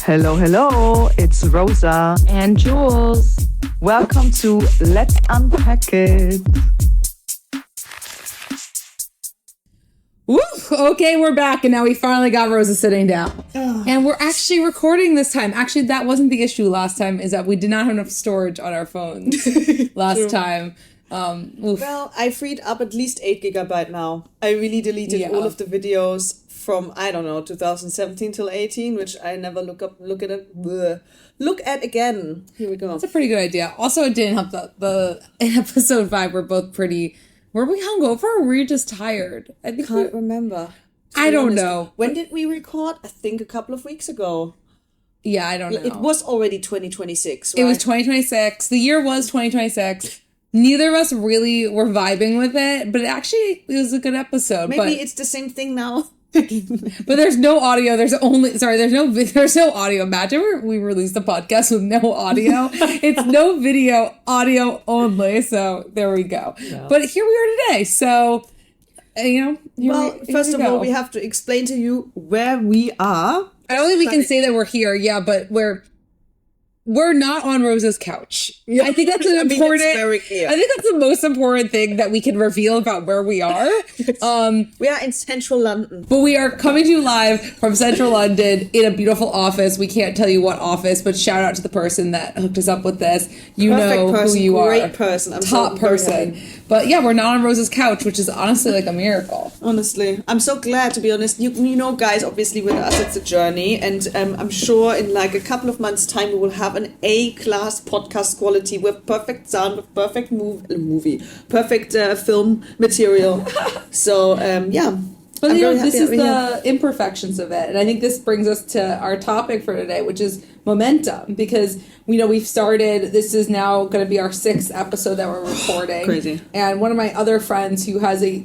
Hello, it's Rosa and Jules. Welcome to Let's Unpack It. Woo! Okay, we're back, and now we finally got Rosa sitting down. And we're actually recording this time. Actually, that wasn't the issue last time, is that we did not have enough storage on our phones last time. Well, I freed up at least 8 gigabyte now. I really deleted all of the videos from, 2017 till 18, which I never look at again. Here we go. That's a pretty good idea. Also, it didn't help that in episode 5, we're both pretty... Were we hungover or were we just tired? I can't remember. I don't know. When did we record? I think a couple of weeks ago. Yeah, I don't know. It was already 2026, right? It was 2026. The year was 2026. Neither of us really were vibing with it, but it was a good episode. Maybe it's the same thing now. But there's no audio. There's no audio. Imagine we released the podcast with no audio. It's no video, audio only. So there we go. Yeah. But here we are today. So, first of all, we have to explain to you where we are. I don't think we can say that we're here. Yeah, but we're not on Rosa's couch. Yeah. I think that's an important. Very clear. I think that's the most important thing that we can reveal about where we are. We are in central London, but we are coming to you live from central London in a beautiful office. We can't tell you what office, but shout out to the person that hooked us up with this. You know who you are. Great person. I'm top person. But yeah, we're not on Rosa's couch, which is honestly like a miracle. Honestly, I'm so glad, to be honest. You know, guys, obviously with us it's a journey, and I'm sure in like a couple of months' time we will have an A-class podcast quality with perfect sound, with perfect perfect film material. So But this is the imperfections of it, and I think this brings us to our topic for today, which is momentum, because we've started. This is now going to be our 6th episode that we're recording. Crazy. And one of my other friends who has a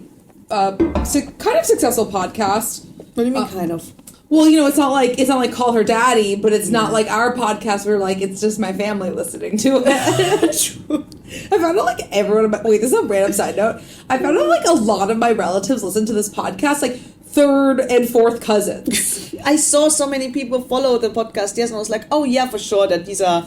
kind of successful podcast. What do you mean, kind of? Well, it's not like Call Her Daddy, but it's not like our podcast where it's just my family listening to it. I found out this is a random side note. I found out a lot of my relatives listen to this podcast, third and fourth cousins. I saw so many people follow the podcast, yes, and I was like, oh yeah, for sure that these are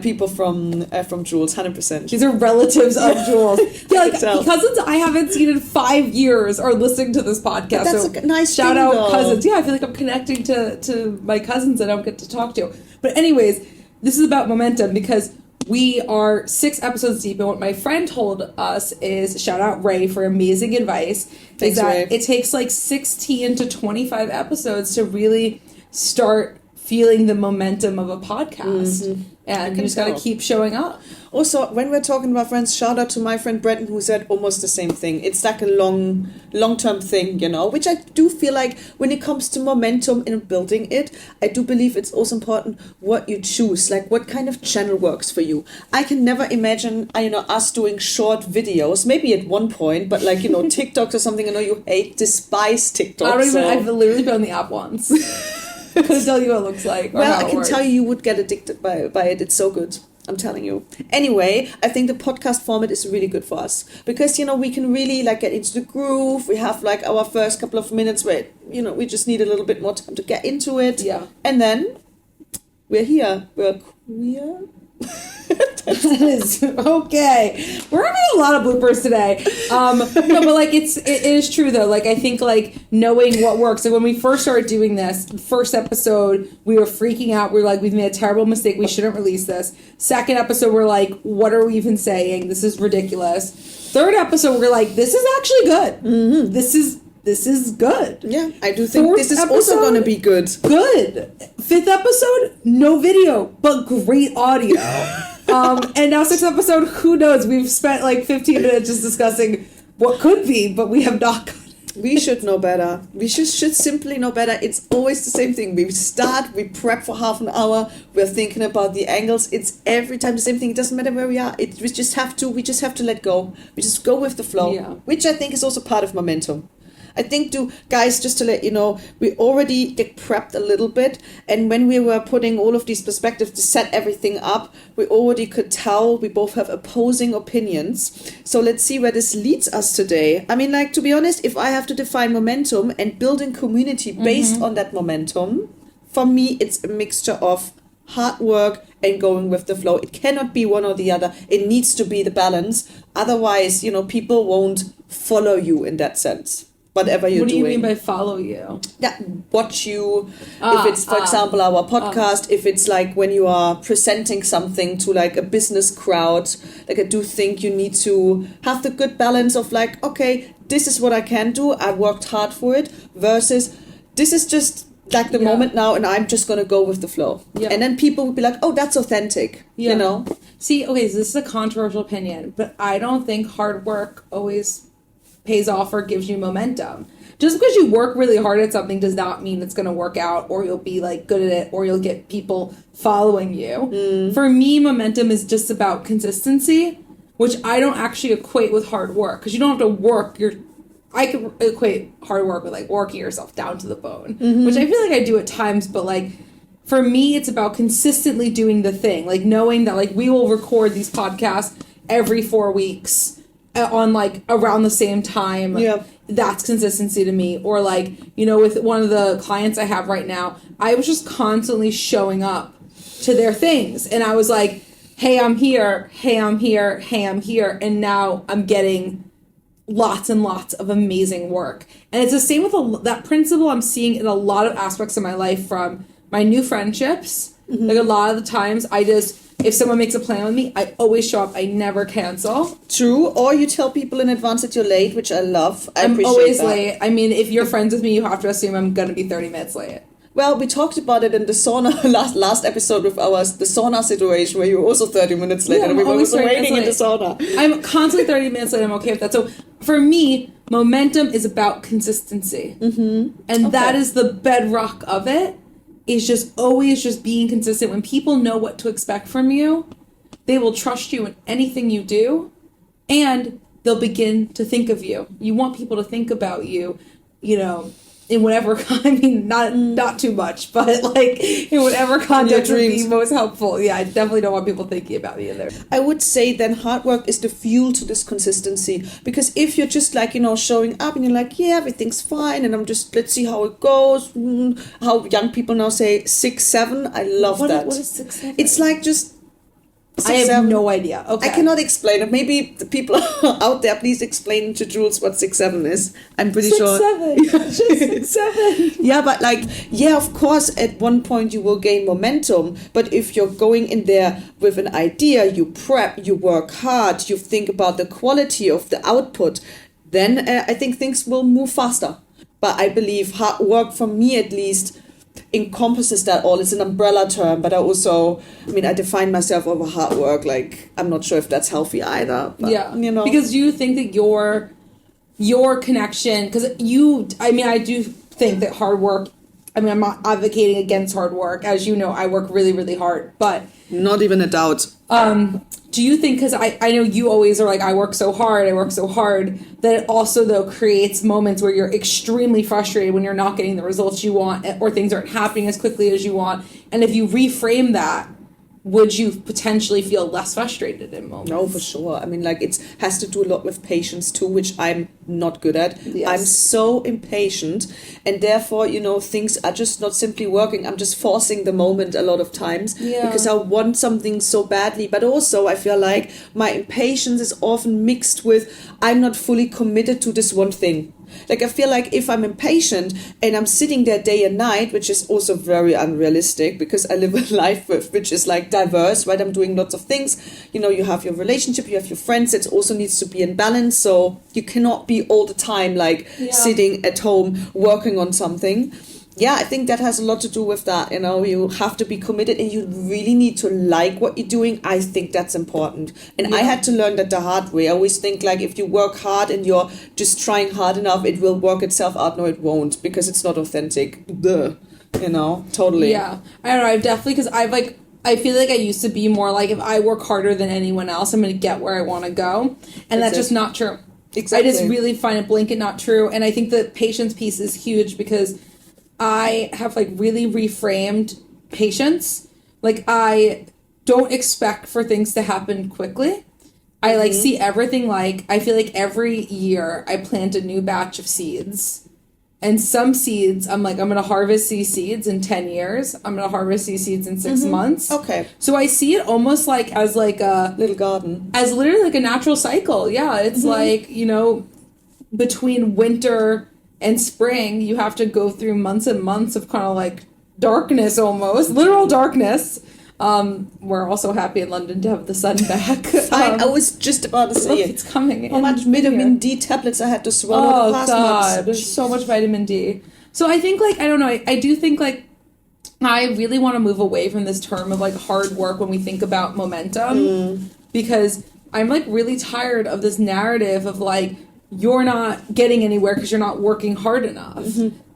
people from Jules, 100%. These are relatives of Jules. Yeah, cousins I haven't seen in 5 years are listening to this podcast. But that's a nice shout thing, out though. Cousins. Yeah, I feel like I'm connecting to my cousins that I don't get to talk to. But anyways, this is about momentum because we are 6 episodes deep, and what my friend told us is, shout out Ray for amazing advice, Thanks, is that Ray. it takes 16 to 25 episodes to really start feeling the momentum of a podcast. Mm-hmm. And you just got to keep showing up. Also, when we're talking about friends, shout out to my friend Brenton, who said almost the same thing. It's like a long-term thing, which I do feel like when it comes to momentum in building it, I do believe it's also important what you choose, what kind of channel works for you. I can never imagine, us doing short videos, maybe at one point, but TikToks or something. I know you despise TikToks. I've literally been on the app once. I couldn't tell you what it looks like. Well, I can tell you would get addicted by it. It's so good. I'm telling you. Anyway, I think the podcast format is really good for us because, we can really get into the groove. We have our first couple of minutes where, we just need a little bit more time to get into it. Yeah. And then we're here. We're queer. That is okay. We're having a lot of bloopers today. No, but it is true though. I think knowing what works. So when we first started doing this, first episode, we were freaking out. We were we've made a terrible mistake. We shouldn't release this. Second episode, we're what are we even saying? This is ridiculous. Third episode, we're this is actually good. Mm-hmm. This is good. Yeah, I do think this is also going to be good. Good. 5th episode, no video, but great audio. And now 6th episode, who knows? We've spent 15 minutes just discussing what could be, but we have not. We should know better. We should simply know better. It's always the same thing. We start, we prep for half an hour. We're thinking about the angles. It's every time the same thing. It doesn't matter where we are. We just have to let go. We just go with the flow, which I think is also part of momentum. I think, guys, just to let you know, we already get prepped a little bit. And when we were putting all of these perspectives to set everything up, we already could tell we both have opposing opinions. So let's see where this leads us today. I mean, to be honest, if I have to define momentum and building community based on that momentum, for me, it's a mixture of hard work and going with the flow. It cannot be one or the other. It needs to be the balance. Otherwise, people won't follow you in that sense. Whatever you're doing. What do you mean by follow you? Yeah, watch you. If it's, for example, our podcast, if it's like when you are presenting something to like a business crowd, like I do think you need to have the good balance of like, okay, this is what I can do. I worked hard for it versus this is just like the moment now and I'm just going to go with the flow. Yeah. And then people will be like, oh, that's authentic, See, okay, so this is a controversial opinion, but I don't think hard work always pays off or gives you momentum. Just because you work really hard at something does not mean it's going to work out or you'll be like good at it or you'll get people following you. For me, momentum is just about consistency, which I don't actually equate with hard work because you don't have to work I could equate hard work with like working yourself down to the bone, which I feel like I do at times, but like for me, it's about consistently doing the thing, like knowing that like we will record these podcasts every 4 weeks on like around the same time. Yeah. That's consistency to me. Or like, with one of the clients I have right now, I was just constantly showing up to their things. And I was like, hey, I'm here. Hey, I'm here. Hey, I'm here. And now I'm getting lots and lots of amazing work. And it's the same with that principle I'm seeing in a lot of aspects of my life from my new friendships. Like a lot of the times if someone makes a plan with me, I always show up. I never cancel. True. Or you tell people in advance that you're late, which I love. I'm always late. I mean, if you're friends with me, you have to assume I'm going to be 30 minutes late. Well, we talked about it in the sauna last episode with the sauna situation where you were also 30 minutes late and we were also waiting in the sauna. I'm constantly 30 minutes late. I'm okay with that. So for me, momentum is about consistency. And that is the bedrock of it. Is just always just being consistent. When people know what to expect from you, they will trust you in anything you do, and they'll begin to think of you. You want people to think about you, in whatever, not too much, but like in whatever context would be most helpful. Yeah, I definitely don't want people thinking about me either. I would say then hard work is the fuel to this consistency. Because if you're just like, showing up and you're like, yeah, everything's fine and let's see how it goes. How young people now say 6, 7. I love that. What is 6, 7? It's like just... 6, I have 7. no idea. Okay. I cannot explain it. Maybe the people out there, please explain to Jules what 6, 7 is. I'm pretty 6, sure. 7. Just 6, 7. Yeah, but of course, at one point you will gain momentum. But if you're going in there with an idea, you prep, you work hard, you think about the quality of the output, then I think things will move faster. But I believe hard work, for me at least, encompasses that all. It's an umbrella term, but I define myself over hard work. Like, I'm not sure if that's healthy either. But, because you think that your connection, because I do think that hard work, I'm not advocating against hard work. As you know, I work really, really hard, but... Not even a doubt. Do you think, because I know you always are like, I work so hard, that it also, though, creates moments where you're extremely frustrated when you're not getting the results you want or things aren't happening as quickly as you want? And if you reframe that, would you potentially feel less frustrated in moments? No, for sure. It has to do a lot with patience too, which I'm not good at. Yes. I'm so impatient, and therefore, things are just not simply working. I'm just forcing the moment a lot of times because I want something so badly. But also, I feel like my impatience is often mixed with I'm not fully committed to this one thing. Like, I feel like if I'm impatient and I'm sitting there day and night, which is also very unrealistic because I live a life which is like diverse, right? I'm doing lots of things. You have your relationship, you have your friends. It also needs to be in balance. So you cannot be all the time sitting at home working on something. Yeah, I think that has a lot to do with that. You have to be committed and you really need to like what you're doing. I think that's important. And I had to learn that the hard way. I always think if you work hard and you're just trying hard enough, it will work itself out. No, it won't, because it's not authentic. Duh. Totally. Yeah. I don't know. I've definitely, because I feel like I used to be more like, if I work harder than anyone else, I'm going to get where I want to go. And that's just not true. Exactly. I just really find it blanket not true. And I think the patience piece is huge because I have really reframed patience. I don't expect for things to happen quickly. I see everything I feel like every year I plant a new batch of seeds And some seeds, I'm like, I'm going to harvest these seeds in 10 years. I'm going to harvest these seeds in 6 months. Okay. So I see it almost like as like a... little garden. As literally like a natural cycle. Yeah, it's like, you know, between winter and spring, you have to go through months and months of kind of like darkness almost. Literal darkness. We're also happy in London to have the sun back. I was just about to say look, it. it's coming. How much vitamin D tablets I had to swallow the past months. There's so much vitamin D. So I think like, I don't know, I do think like I really want to move away from this term of like hard work when we think about momentum because I'm like really tired of this narrative of like you're not getting anywhere because you're not working hard enough.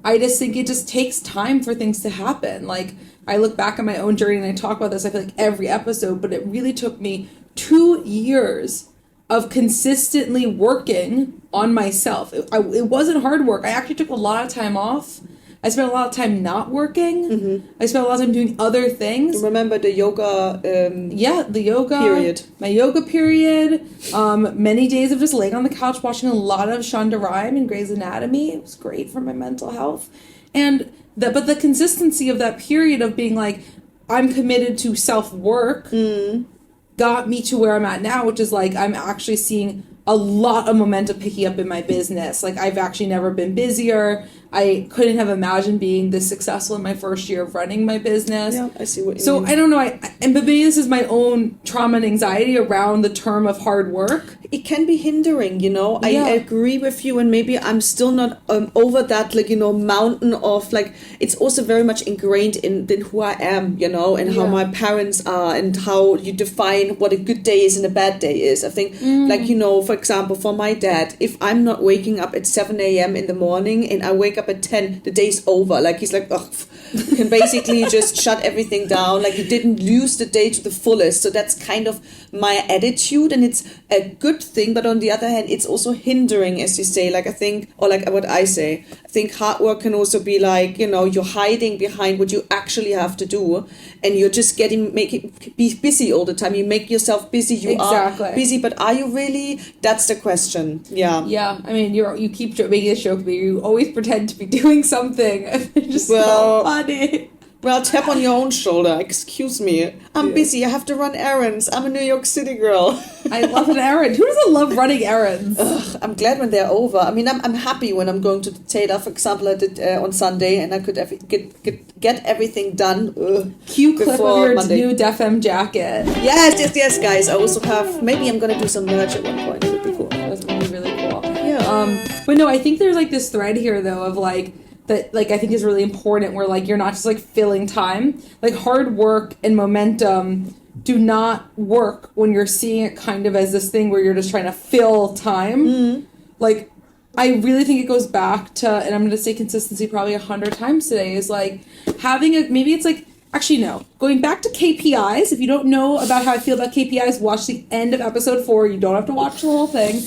I just think it just takes time for things to happen. Like I look back at my own journey and I talk about this I feel like every episode, but it really took me 2 years of consistently working on myself. It wasn't hard work. I actually took a lot of time off. I spent a lot of time not working. I spent a lot of time doing other things. Remember the yoga? The yoga period. My yoga period. Many days of just laying on the couch watching a lot of Shonda Rhimes and Grey's Anatomy. It was great for my mental health. And but the consistency of that period of being like, I'm committed to self-work got me to where I'm at now, which is like I'm actually seeing a lot of momentum picking up in my business. Like I've actually never been busier. I couldn't have imagined being this successful in my first year of running my business. Yeah, I see what you mean. So I don't know. But maybe this is my own trauma and anxiety around the term of hard work. It can be hindering, you know. I agree with you, and maybe I'm still not over that, like, you know, mountain of like. It's also very much ingrained in who I am, you know, and how my parents are, and how you define what a good day is and a bad day is. I think, like, you know, for example, for my dad, if I'm not waking up at 7 a.m. in the morning and I wake up at 10, the day's over. Like he's like, ugh, you can basically just shut everything down. Like you didn't use the day to the fullest. So that's kind of my attitude, and it's a good thing. But on the other hand, it's also hindering, as you say. Like I think, or like what I say, I think hard work can also be like, you know, you're hiding behind what you actually have to do, and you're just be busy all the time. You make yourself busy. You are busy, but are you really? That's the question. Yeah. Yeah. I mean, you keep making this joke, but you always pretend to be doing something. Just well, so funny. Well, tap on your own shoulder. Excuse me. I'm busy. I have to run errands. I'm a New York City girl. I love an errand. Who doesn't love running errands? I'm glad when they're over. I mean, I'm happy when I'm going to the tailor. For example, I did on Sunday, and I could get everything done. Cute clip of your Monday. new Def M jacket. Yes, guys. I also have. Maybe I'm gonna do some merch at one point. It would be cool. That's gonna be really cool. Yeah. But no, I think there's like this thread here though of like. That like I think is really important where like you're not just like filling time. Like hard work and momentum do not work when you're seeing it kind of as this thing where you're just trying to fill time. Like I really think it goes back to, and I'm going to say consistency probably 100 times today, is like having maybe it's like, actually no, going back to KPIs. If you don't know about how I feel about KPIs, watch the end of episode 4. You don't have to watch the whole thing.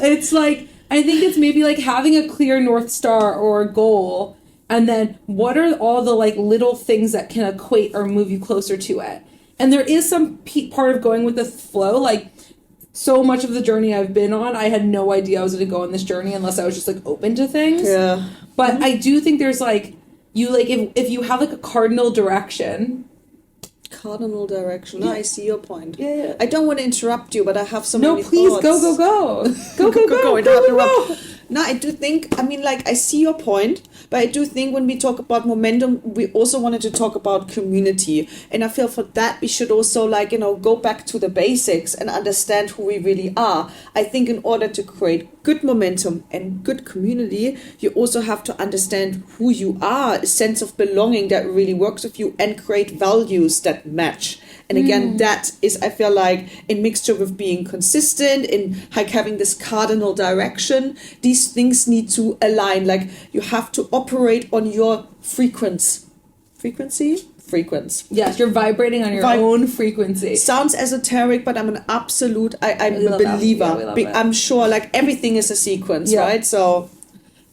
It's like, I think it's maybe like having a clear North Star or a goal, and then what are all the like little things that can equate or move you closer to it. And there is some part of going with the flow. Like so much of the journey I've been on, I had no idea I was going to go on this journey unless I was just like open to things. Yeah. But I do think there's like, you like, if you have like a cardinal direction. Yeah. I see your point. Yeah. I don't want to interrupt you, but I have so many thoughts. No, please, go. No, I do think, I mean, like, I see your point, but I do think when we talk about momentum, we also wanted to talk about community. And I feel for that, we should also, like, you know, go back to the basics and understand who we really are. I think in order to create good momentum and good community, you also have to understand who you are, a sense of belonging that really works with you, and create values that match. And again, that is, I feel like, in mixture with being consistent, in like having this cardinal direction, these things need to align. Like you have to operate on your frequency. Yes, you're vibrating on your own frequency. Sounds esoteric, but I'm an absolute, I'm a believer. Yeah, I'm sure like everything is a sequence, right? So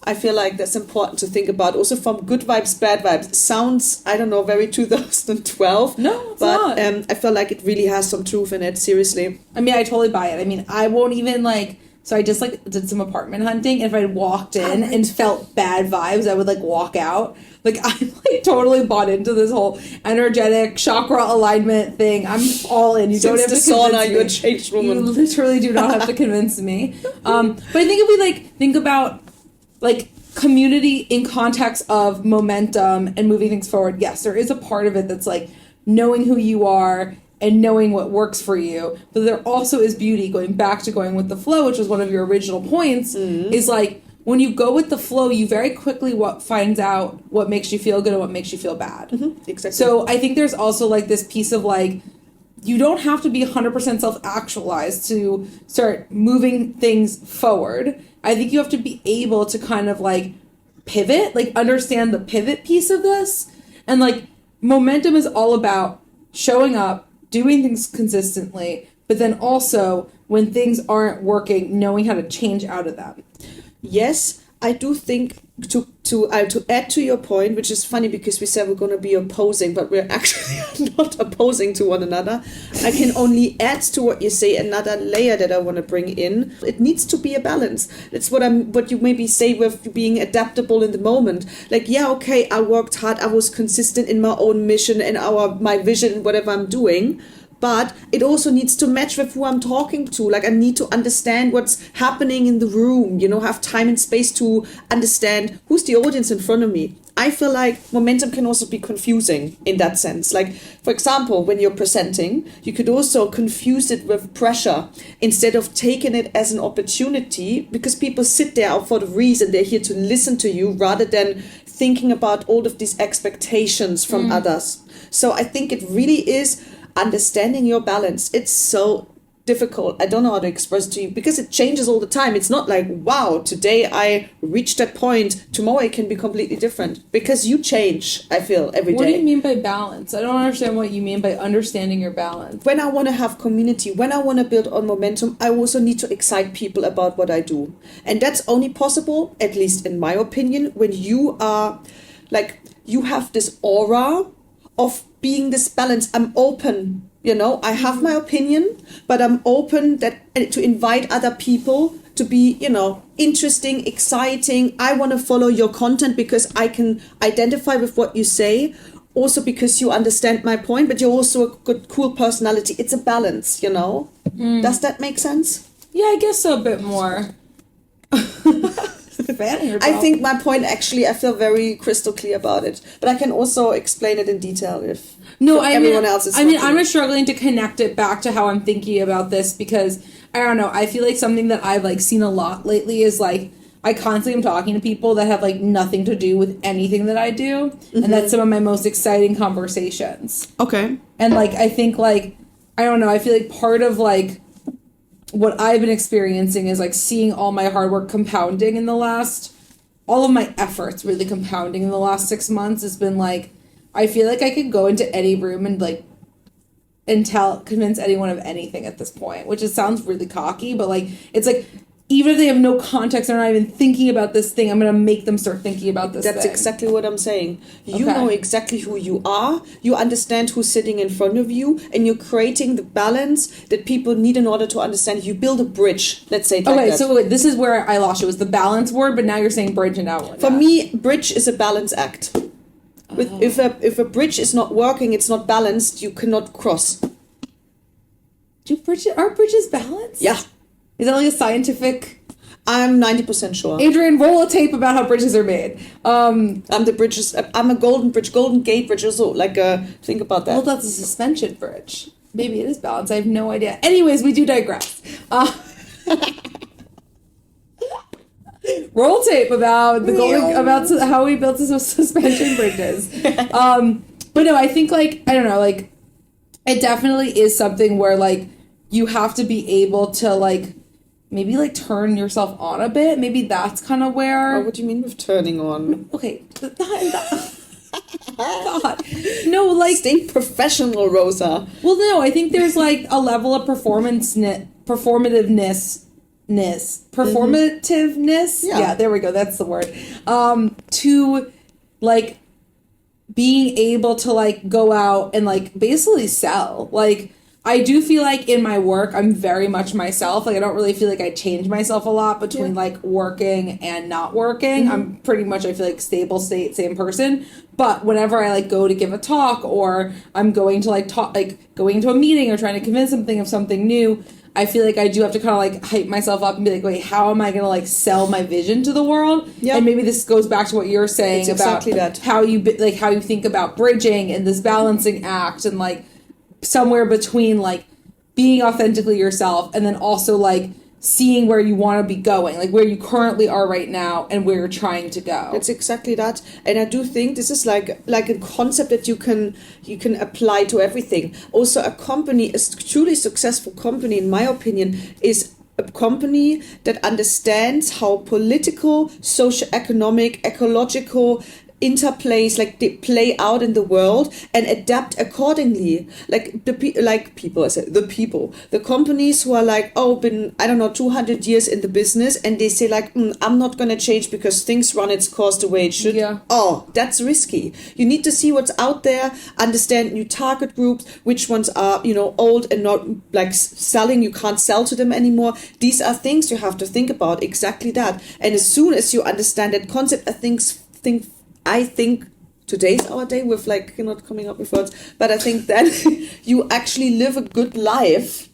I feel like that's important to think about. Also from good vibes, bad vibes. Sounds, I don't know, very 2012. No, it's but not. I feel like it really has some truth in it, seriously. I mean, I totally buy it. I mean, I won't even like So I just like did some apartment hunting. And if I walked in and felt bad vibes, I would like walk out. Like I'm like totally bought into this whole energetic chakra alignment thing. I'm all in. You don't have to sauna, convince me. you're a changed woman. You literally do not have to convince me. But I think if we like think about like community in context of momentum and moving things forward, yes, there is a part of it that's like knowing who you are and knowing what works for you. But there also is beauty, going back to going with the flow, which was one of your original points, is like when you go with the flow, you very quickly finds out what makes you feel good and what makes you feel bad. Mm-hmm. Exactly. So I think there's also like this piece of like, you don't have to be 100% self-actualized to start moving things forward. I think you have to be able to kind of like pivot, like understand the pivot piece of this. And like momentum is all about showing up, doing things consistently, but then also when things aren't working, knowing how to change out of them. Yes, I do think to add to your point, which is funny because we said we're going to be opposing, but we're actually not opposing to one another. I can only add to what you say another layer that I want to bring in. It needs to be a balance. That's what you maybe say with being adaptable in the moment. Like, yeah, okay, I worked hard, I was consistent in my own mission and my vision, whatever I'm doing. But it also needs to match with who I'm talking to. Like, I need to understand what's happening in the room, have time and space to understand who's the audience in front of me. I feel like momentum can also be confusing in that sense. Like, for example, when you're presenting, you could also confuse it with pressure instead of taking it as an opportunity, because people sit there for the reason they're here to listen to you rather than thinking about all of these expectations from others. So I think it really is understanding your balance. It's so difficult. I don't know how to express it to you because it changes all the time. It's not like, wow, today I reached that point, tomorrow it can be completely different, because you change, I feel, every day. What do you mean by balance? I don't understand what you mean by understanding your balance. When I want to have community, when I want to build on momentum, I also need to excite people about what I do. And that's only possible, at least in my opinion, when you are like, you have this aura of being this balance. I'm open, I have my opinion, but I'm open to invite other people to be, interesting, exciting. I want to follow your content because I can identify with what you say. Also because you understand my point, but you're also a good, cool personality. It's a balance, Does that make sense? Yeah, I guess so, a bit more. I think my point, actually, I feel very crystal clear about it. But I can also explain it in detail if everyone else is. I'm just struggling to connect it back to how I'm thinking about this because, I don't know, I feel like something that I've like seen a lot lately is like, I constantly am talking to people that have like nothing to do with anything that I do. Mm-hmm. And that's some of my most exciting conversations. Okay. And like, I think like, I don't know, I feel like part of like, what I've been experiencing is like seeing all my hard work compounding all of my efforts really compounding in the last 6 months has been like, I feel like I could go into any room and like, convince anyone of anything at this point, which sounds really cocky, but like, it's like, even if they have no context, they're not even thinking about this thing, I'm going to make them start thinking about this That's thing. exactly what I'm saying. You know exactly who you are. You understand who's sitting in front of you. And you're creating the balance that people need in order to understand. You build a bridge, let's say. Okay, so wait, this is where I lost you. It was the balance word, but now you're saying bridge and now For me, bridge is a balance act. If a bridge is not working, it's not balanced, you cannot cross. Are bridges balanced? Yeah. Is that like a scientific? I'm 90% sure. Adrian, roll a tape about how bridges are made. I'm a golden gate bridge. Also, think about that. Well, that's a suspension bridge. Maybe it is balanced. I have no idea. Anyways, we do digress. Roll tape about about how we built suspension bridges. But no, I think like, I don't know, like it definitely is something where like you have to be able to like maybe like turn yourself on a bit. Maybe that's kind of where. Oh, what do you mean with turning on? Okay. God. No, like stay professional, Rosa. Well, no, I think there's like a level of performativeness. Yeah, there we go. That's the word. To like being able to like go out and like basically sell. Like I do feel like in my work, I'm very much myself. Like, I don't really feel like I change myself a lot between like working and not working. I'm pretty much, I feel like, stable state, same person. But whenever I like go to give a talk, or I'm going to like talk, like going into a meeting or trying to convince something of something new, I feel like I do have to kind of like hype myself up and be like, wait, how am I going to like sell my vision to the world? Yep. And maybe this goes back to what you're saying about exactly how you like how you think about bridging and this balancing act, and like somewhere between like being authentically yourself and then also like seeing where you want to be going, like where you currently are right now and where you're trying to go. It's exactly that. And I do think this is like a concept that you can apply to everything. Also, a company, a truly successful company, in my opinion, is a company that understands how political, socioeconomic, ecological interplays, like they play out in the world, and adapt accordingly. Like the companies who are like, been, I don't know, 200 years in the business, and they say like, I'm not gonna change because things run its course the way it should. Yeah. Oh, that's risky. You need to see what's out there, understand new target groups, which ones are, old and not like selling, you can't sell to them anymore. These are things you have to think about, exactly that. And as soon as you understand that concept, I think today's our day with like, not coming up with words, but I think that you actually live a good life.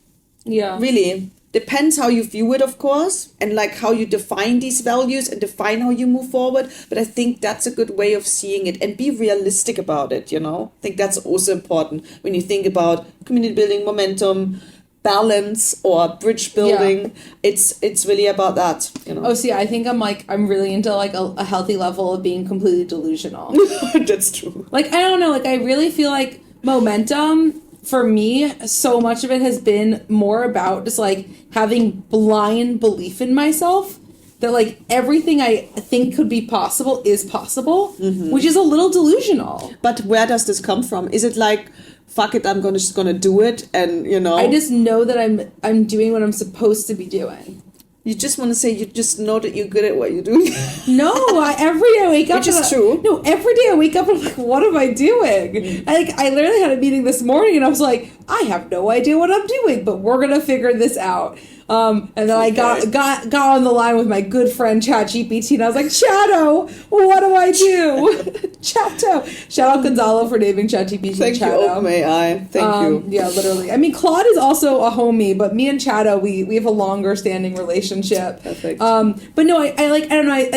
Yeah. Really. Depends how you view it, of course, and like how you define these values and define how you move forward. But I think that's a good way of seeing it, and be realistic about it, I think that's also important when you think about community building, momentum, balance, or bridge building. It's really about that, Oh, see, I think I'm really into like a healthy level of being completely delusional. That's true. Like, I don't know, like I really feel like momentum for me, so much of it has been more about just like having blind belief in myself that like everything I think could be possible is possible, which is a little delusional. But where does this come from? Is it like, fuck it, I'm just gonna do it, and I just know that I'm doing what I'm supposed to be doing. You just want to say you just know that you're good at what you're doing. No, every day I wake up, which is true. No, every day I wake up and I'm like, what am I doing? I literally had a meeting this morning and I was like, I have no idea what I'm doing, but we're gonna figure this out. And then I got on the line with my good friend ChatGPT, and I was like, Chato, what do I do? Chato. Shout out Gonzalo for naming ChatGPT Thank Chato. you, OpenAI. Thank you. Yeah, literally. I mean, Claude is also a homie, but me and Chato, we have a longer standing relationship. Perfect. But no, I don't know.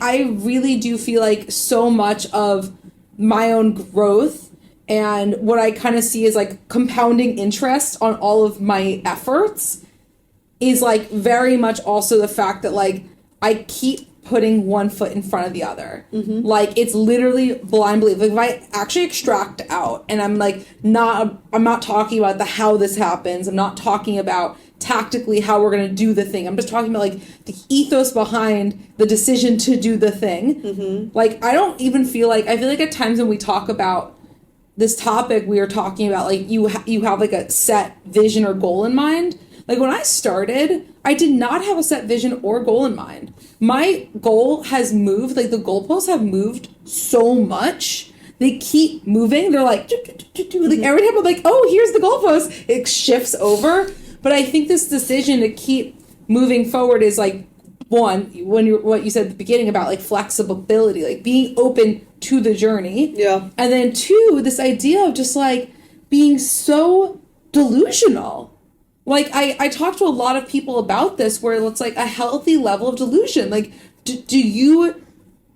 I really do feel like so much of my own growth and what I kind of see is like compounding interest on all of my efforts is like very much also the fact that like I keep putting one foot in front of the other. Like it's literally blind belief. Like if I actually extract out and I'm not talking about the how this happens. I'm not talking about tactically how we're going to do the thing. I'm just talking about like the ethos behind the decision to do the thing. Like I don't even feel like, I feel like at times when we talk about this topic, we are talking about like you have like a set vision or goal in mind. Like when I started, I did not have a set vision or goal in mind. My goal has moved, like the goalposts have moved so much. They keep moving. They're like, like every time I'm like, oh, here's the goalpost, it shifts over. But I think this decision to keep moving forward is like, one, what you said at the beginning about like flexibility, like being open to the journey. Yeah. And then two, this idea of just like being so delusional. Like, I talk to a lot of people about this where it's like a healthy level of delusion. Like, do you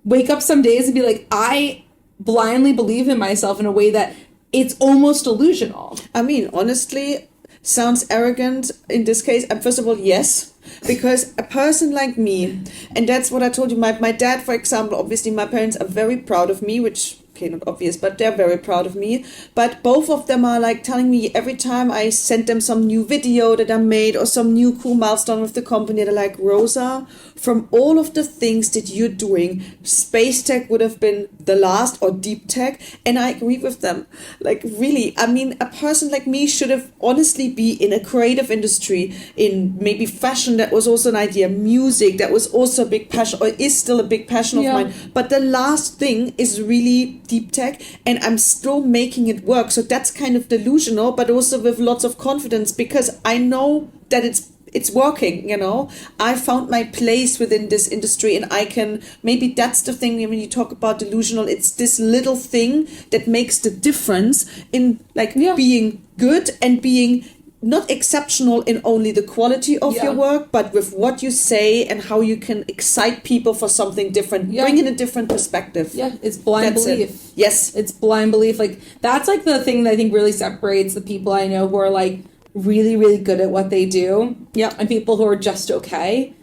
wake up some days and be like, I blindly believe in myself in a way that it's almost delusional? I mean, honestly, sounds arrogant in this case. First of all, yes. Because a person like me, and that's what I told you, my dad, for example, obviously my parents are very proud of me, which, okay, not obvious, but they're very proud of me. But both of them are like telling me every time I send them some new video that I made or some new cool milestone with the company, they're like, Rosa, from all of the things that you're doing, space tech would have been the last, or deep tech. And I agree with them. Like, really, I mean, a person like me should have honestly be in a creative industry, in maybe fashion. That was also an idea. Music, that was also a big passion, or is still a big passion of mine. But the last thing is really deep tech, and I'm still making it work. So that's kind of delusional, but also with lots of confidence, because I know that it's working, you know. I found my place within this industry, and I can, maybe that's the thing when you talk about delusional, it's this little thing that makes the difference in like being good and being not exceptional in only the quality of your work, but with what you say and how you can excite people for something different, bring in a different perspective. Yeah, it's blind belief. Yes. It's blind belief. Like, that's like the thing that I think really separates the people I know who are like really, really good at what they do. Yeah. And people who are just okay.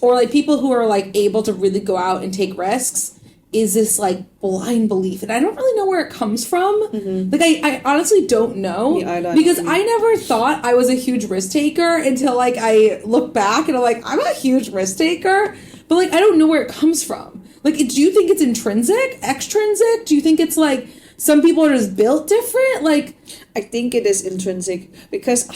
Or like people who are like able to really go out and take risks, is this like blind belief. And I don't really know where it comes from. Like, I honestly don't know. Because I never thought I was a huge risk taker until like I look back and I'm like, I'm a huge risk taker. But like, I don't know where it comes from. Like, do you think it's intrinsic, extrinsic? Do you think it's like some people are just built different? Like, I think it is intrinsic, because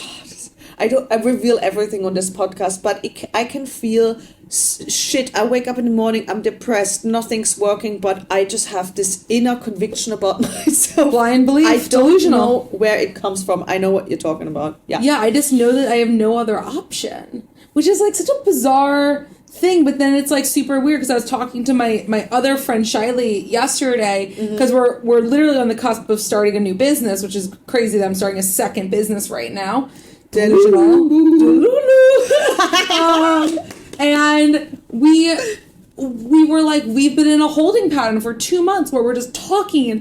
I reveal everything on this podcast, but I can feel shit. I wake up in the morning, I'm depressed, nothing's working, but I just have this inner conviction about myself. Blind belief, I don't delusional. know where it comes from. I know what you're talking about. Yeah, I just know that I have no other option, which is like such a bizarre thing. But then it's like super weird, because I was talking to my other friend Shiley yesterday, because we're literally on the cusp of starting a new business, which is crazy that I'm starting a second business right now. Delulu. And we were like, we've been in a holding pattern for 2 months where we're just talking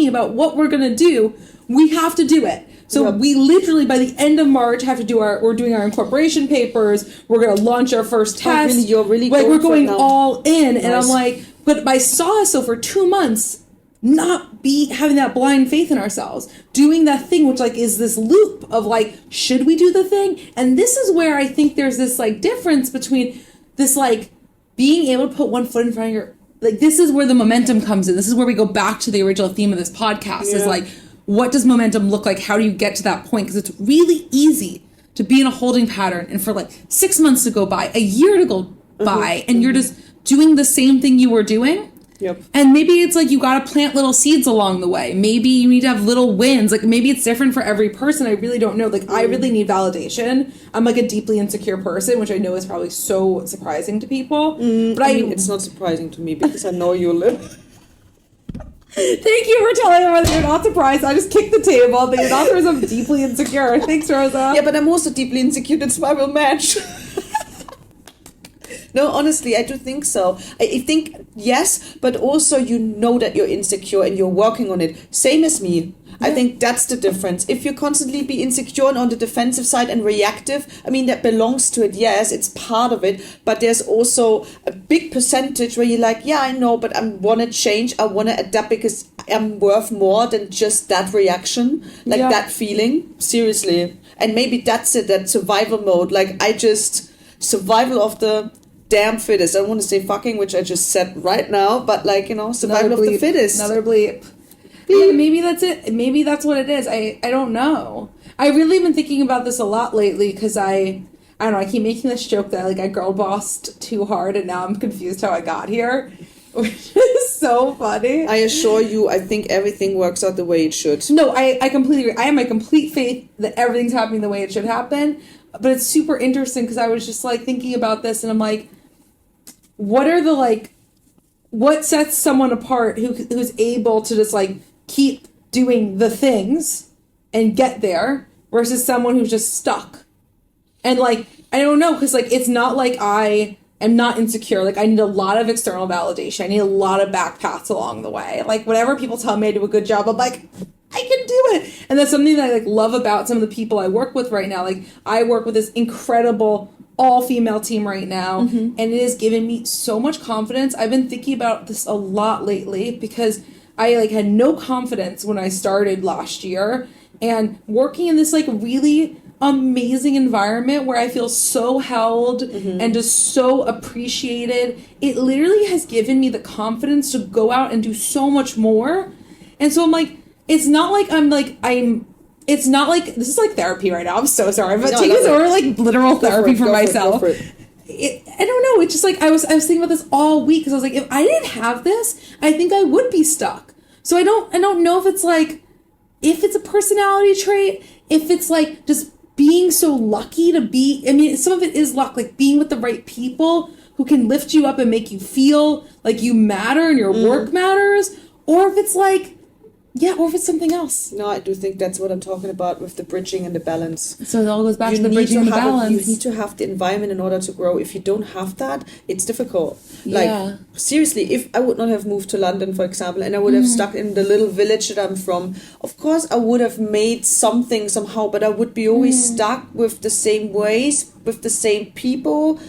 about what we're gonna do. We have to do it. So we literally, by the end of March, have to we're doing our incorporation papers. We're going to launch our first test. You're really like, we're going all in. Nice. And I'm like, but I saw us, so for 2 months, not having that blind faith in ourselves, doing that thing, which like is this loop of like, should we do the thing? And this is where I think there's this like difference between this, like, being able to put one foot in front of your, like, this is where the momentum comes in. This is where we go back to the original theme of this podcast, is like, what does momentum look like? How do you get to that point? Because it's really easy to be in a holding pattern and for like 6 months to go by, a year to go by, and you're just doing the same thing you were doing. And maybe it's like you got to plant little seeds along the way. Maybe you need to have little wins. Like, maybe it's different for every person. I really don't know. Like, I really need validation. I'm like a deeply insecure person, which I know is probably so surprising to people. But I mean, it's not surprising to me, because I know you live. Thank you for telling everyone that you're not surprised. I just kicked the table. That you're not surprised I'm deeply insecure. Thanks, Rosa. Yeah, but I'm also deeply insecure. That's why we'll match. No, honestly, I do think so. I think, yes, but also you know that you're insecure and you're working on it. Same as me. I think that's the difference. If you constantly be insecure and on the defensive side and reactive, I mean, that belongs to it. Yes, it's part of it. But there's also a big percentage where you're like, yeah, I know, but I want to change. I want to adapt, because I'm worth more than just that reaction, like that feeling. Seriously. And maybe that's it, that survival mode. Like, survival of the damn fittest. I don't want to say fucking, which I just said right now, but like, you know, survival of the fittest. Another bleep. Yeah, maybe that's it. Maybe that's what it is. I don't know. I really been thinking about this a lot lately, because I don't know, I keep making this joke that like I girl bossed too hard and now I'm confused how I got here, which is so funny. I assure you, I think everything works out the way it should. No, I completely agree. I have my complete faith that everything's happening the way it should happen. But it's super interesting, because I was just like thinking about this, and I'm like, what sets someone apart who's able to just like keep doing the things and get there, versus someone who's just stuck? And like, I don't know, because like, it's not like I am not insecure. Like, I need a lot of external validation. I need a lot of back pats along the way. Like, whenever people tell me I do a good job, I'm like, I can do it. And that's something that I like love about some of the people I work with right now. Like, I work with this incredible all-female team right now, and it has given me so much confidence. I've been thinking about this a lot lately, because I like had no confidence when I started last year, and working in this like really amazing environment where I feel so held and just so appreciated. It literally has given me the confidence to go out and do so much more. And so I'm like, it's not like it's not like, this is like therapy right now. I'm so sorry, but take this over like literal therapy for myself. I don't know. It's just like, I was thinking about this all week because I was like, if I didn't have this, I think I would be stuck. So I don't know if it's like, if it's a personality trait, if it's like just being so lucky to be, I mean, some of it is luck, like being with the right people who can lift you up and make you feel like you matter and your work matters, or if it's like, or if it's something else. No, I do think that's what I'm talking about with the bridging and the balance. So it all goes back to the bridging and the balance. You need to have the environment in order to grow. If you don't have that, it's difficult. Like, seriously, if I would not have moved to London, for example, and I would have stuck in the little village that I'm from, of course I would have made something somehow, but I would be always stuck with the same ways, with the same people.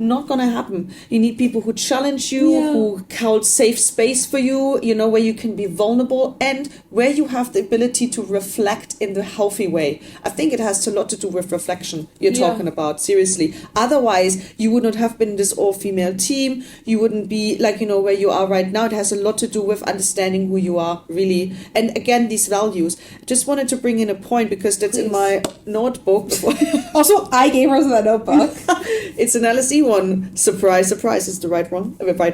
Not gonna happen. You need people who challenge you, who hold safe space for you, you know, where you can be vulnerable and where you have the ability to reflect in the healthy way. I think it has a lot to do with reflection you're talking about, seriously. Otherwise, you would not have been this all-female team. You wouldn't be like, you know, where you are right now. It has a lot to do with understanding who you are, really. And again, these values. Just wanted to bring in a point because that's in my notebook. Also, I gave her that notebook. It's an LSE one. Surprise, surprise is the right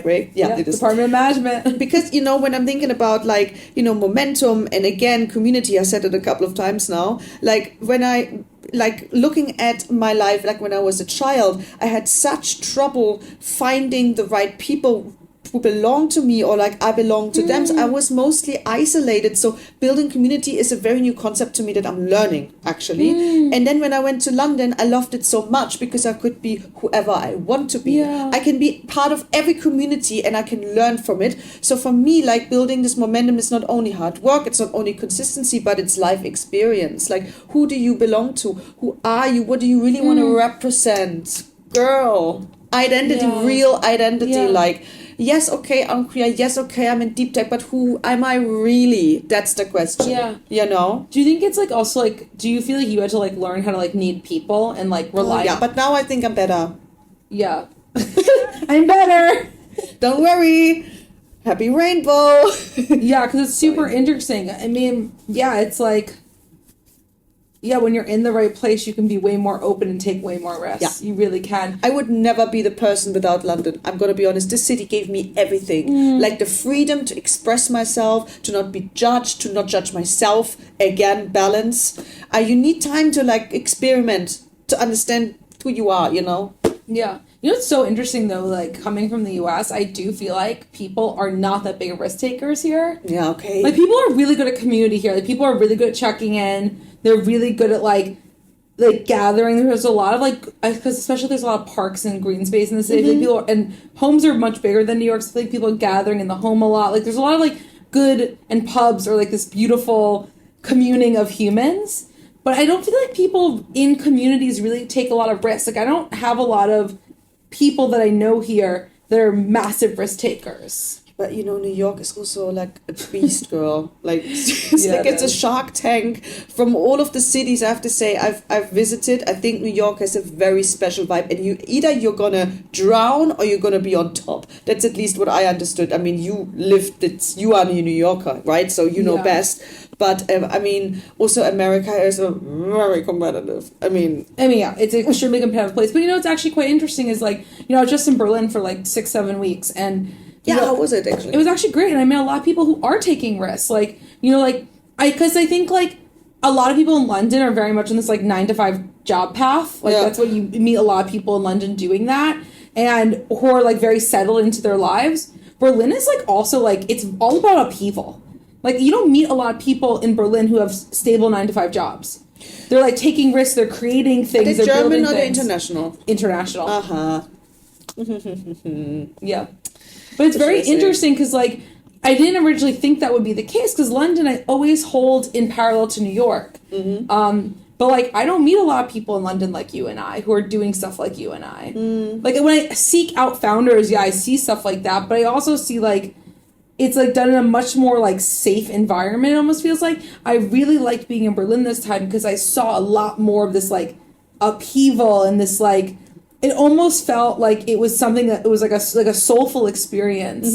way. Yeah, it is. Department of Management. Because, you know, when I'm thinking about like, you know, momentum and again, community, I said it a couple of times now, like when I like looking at my life, like when I was a child, I had such trouble finding the right people who belong to me or like I belong to them. So I was mostly isolated. So building community is a very new concept to me that I'm learning actually. And then when I went to London, I loved it so much because I could be whoever I want to be. I can be part of every community and I can learn from it. So for me, like building this momentum is not only hard work, it's not only consistency, but it's life experience. Like who do you belong to? Who are you? What do you really want to represent? Girl, identity, real identity, like yes, okay, I'm queer. Yes, okay, I'm in deep tech. But who am I really? That's the question. Yeah. You know? Do you think it's like also like, do you feel like you had to like learn how to like need people and like rely on? Yeah, but now I think I'm better. Yeah. I'm better. Don't worry. Happy rainbow. Yeah, because it's super interesting. I mean, yeah, it's like, yeah, when you're in the right place, you can be way more open and take way more risks. Yeah. You really can. I would never be the person without London. I'm going to be honest. This city gave me everything. Like the freedom to express myself, to not be judged, to not judge myself. Again, balance. You need time to like experiment, to understand who you are, you know? Yeah. You know what's so interesting though, like coming from the US, I do feel like people are not that big of risk takers here. Yeah, okay. Like people are really good at community here. Like people are really good at checking in. They're really good at like gathering. There's a lot of like, because especially there's a lot of parks and green space in the city. Like people and homes are much bigger than New York. So like people are gathering in the home a lot. Like there's a lot of like good, and pubs are like this beautiful communing of humans. But I don't feel like people in communities really take a lot of risks. Like I don't have a lot of people that I know here that are massive risk takers. But you know, New York is also like a beast, girl. Like it's a Shark Tank from all of the cities. I have to say, I've visited. I think New York has a very special vibe, and you're gonna drown or you're gonna be on top. That's at least what I understood. I mean, you are a New Yorker, right? So you know best. But I mean, also America is a very competitive. I mean, yeah, it's an extremely competitive place. But you know, it's actually quite interesting. Is like, you know, I was just in Berlin for like 6-7 weeks, and yeah, how was it actually? It was actually great, and I met a lot of people who are taking risks. Like, you know, like because I think like a lot of people in London are very much in this like 9-to-5 job path. Like that's what you meet a lot of people in London doing that, and who are like very settled into their lives. Berlin is like also like it's all about upheaval. Like, you don't meet a lot of people in Berlin who have stable 9-to-5 jobs. They're, like, taking risks. They're creating things. Are they German or things. International? International. Uh-huh. Yeah. But it's very interesting because, like, I didn't originally think that would be the case because London I always hold in parallel to New York. But, like, I don't meet a lot of people in London like you and I who are doing stuff like you and I. Like, when I seek out founders, I see stuff like that. But I also see, like, it's like done in a much more like safe environment. It almost feels like I really liked being in Berlin this time because I saw a lot more of this like upheaval and this like it almost felt like it was something that it was like a soulful experience.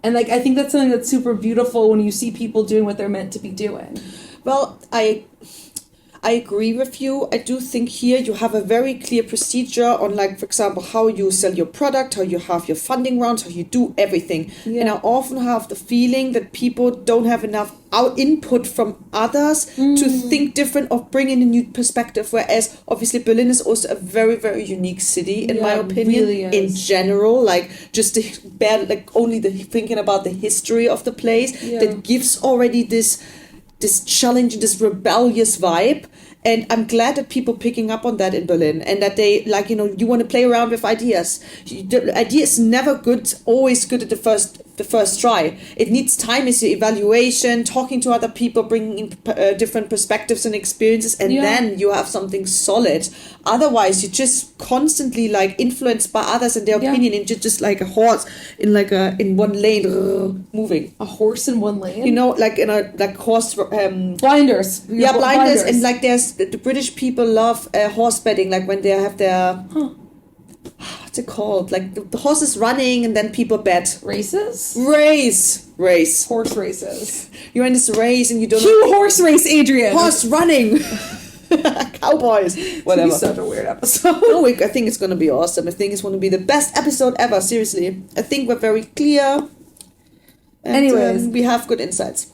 And like I think that's something that's super beautiful when you see people doing what they're meant to be doing. Well, I agree with you. I do think here you have a very clear procedure on, like, for example, how you sell your product, how you have your funding rounds, how you do everything. And I often have the feeling that people don't have enough input from others to think different or bring in a new perspective. Whereas obviously Berlin is also a very, very unique city in my opinion. Really is. In general, like just only the thinking about the history of the place that gives already this challenge, this rebellious vibe. And I'm glad that people picking up on that in Berlin and that they like, you want to play around with ideas. The idea is never good, always good at the first try. It needs time, it's your evaluation, talking to other people, bringing in different perspectives and experiences, and then you have something solid. Otherwise, you're just constantly like influenced by others and their opinion, and you're just like a horse in one lane moving. A horse in one lane? Like in a like horse blinders. Blinders, and like there's the British people love horse betting, like when they have their what's it called? Like the horse is running and then people bet. Races? Race. Horse races. You're in this race and you don't Cue horse race, Adrian. Horse running. Cowboys. Whatever. It's such a weird episode. I think it's going to be awesome. I think it's going to be the best episode ever, seriously. I think we're very clear. And, anyways. We have good insights.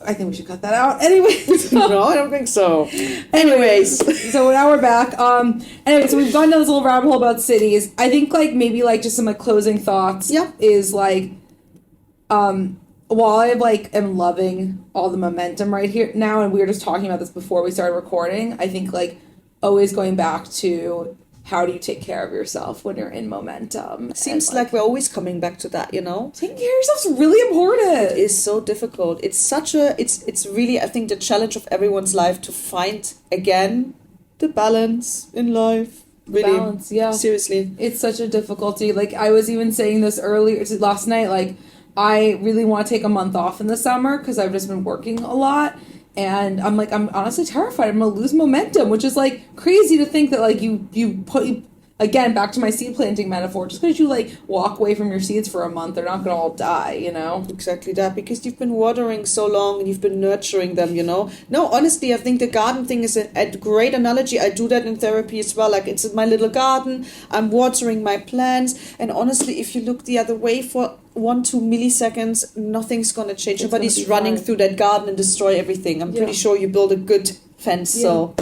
I think we should cut that out. Anyways. No, I don't think so. Anyways. So now we're back. Anyway, so we've gone down this little rabbit hole about cities. I think like maybe like just some like closing thoughts is like while I like am loving all the momentum right here now, and we were just talking about this before we started recording, I think like always going back to how do you take care of yourself when you're in momentum? Seems like we're always coming back to that, Taking care of yourself is really important. It is so difficult. It's really, I think, the challenge of everyone's life to find, again, the balance in life. Really. Balance, yeah. Seriously. It's such a difficulty. Like, I was even saying this last night, like, I really want to take a month off in the summer because I've just been working a lot. And I'm honestly terrified I'm going to lose momentum, which is, like, crazy to think that, like, you put, again, back to my seed planting metaphor, just because you, like, walk away from your seeds for a month, they're not going to all die, Exactly that, because you've been watering so long and you've been nurturing them, No, honestly, I think the garden thing is a great analogy. I do that in therapy as well. Like, it's my little garden, I'm watering my plants, and honestly, if you look the other way for 1-2 milliseconds, nothing's gonna change. Nobody's running through that garden and destroy everything. I'm pretty sure you build a good fence, so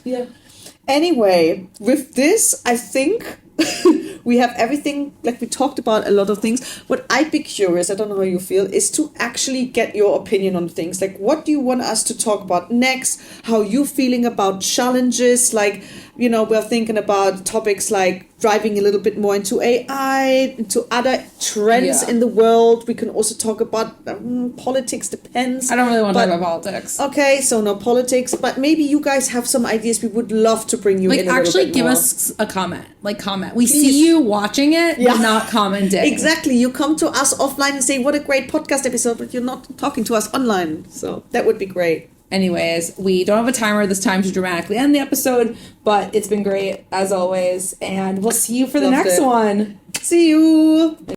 Yeah. Anyway, with this, I think we have everything, like we talked about a lot of things. What I'd be curious, I don't know how you feel, is to actually get your opinion on things. Like, what do you want us to talk about next? How you feeling about challenges? Like, we're thinking about topics like driving a little bit more into AI, into other trends in the world. We can also talk about politics, depends. I don't really want to talk about politics. Okay, so no politics, but maybe you guys have some ideas. We would love to bring you in a little bit more. Actually, give us a comment. We see you watching it, but not commenting. Exactly. You come to us offline and say, what a great podcast episode, but you're not talking to us online. So that would be great. Anyways, we don't have a timer this time to dramatically end the episode, but it's been great, as always, and we'll see you for the next one. See you!